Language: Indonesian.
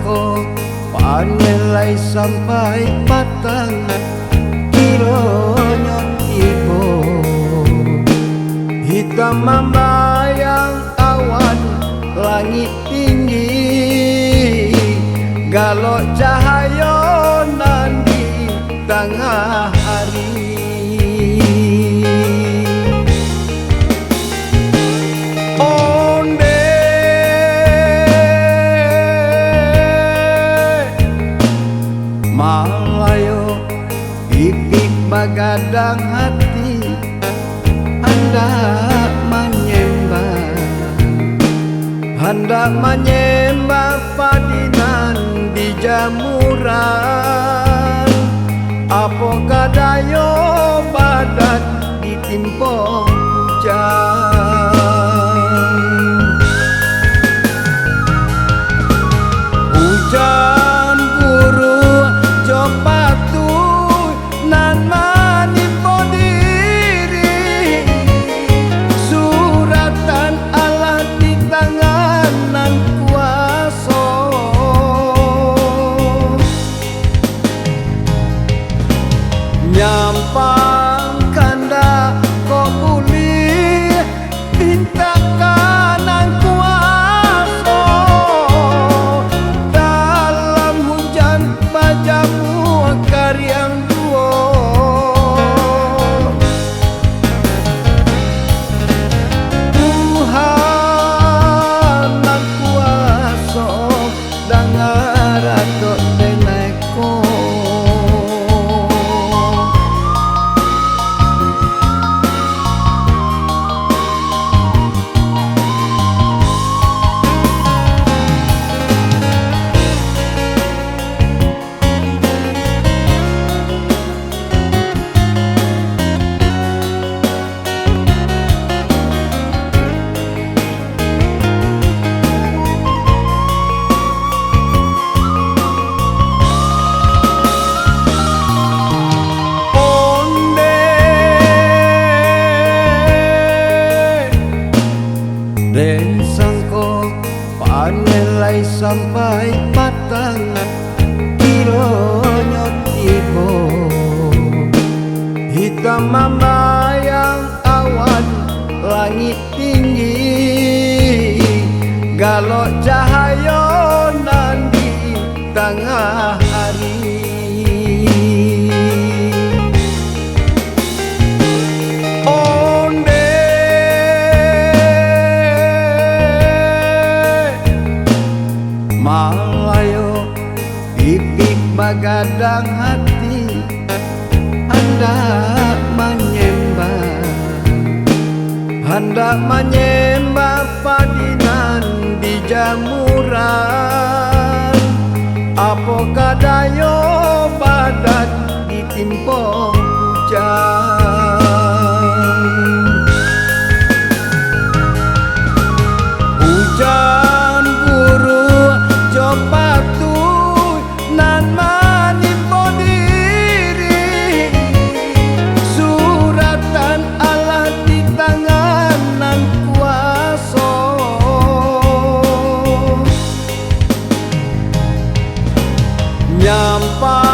sangko panilai sampai patang kilo nyotibo hitam membayang awan langit tinggi galok cahaya nandi tengah hari onde malayo pipik bagadang hati hendak menyembah padinan di jamuran apakah dayo badan ditimpa hujan guru jopatu nan manipo diri suratan Allah di tanganan kuaso nyampang kanda kok pulih pinta kanan kuaso dalam hujan bajamu karyang duo Tuhan nan kuaso dengar atok teneko den sangko panilai sampai patang kilo nyotibo hitam membayang awan langit tinggi galok cahaya nandi tengah hari malayo pipik bagadang hati hendak menyembah padinan di jamuran apakah dayo badan ditimpa hujan guru jopatu nan manipo diri suratan Allah di tanganan kuaso nyampang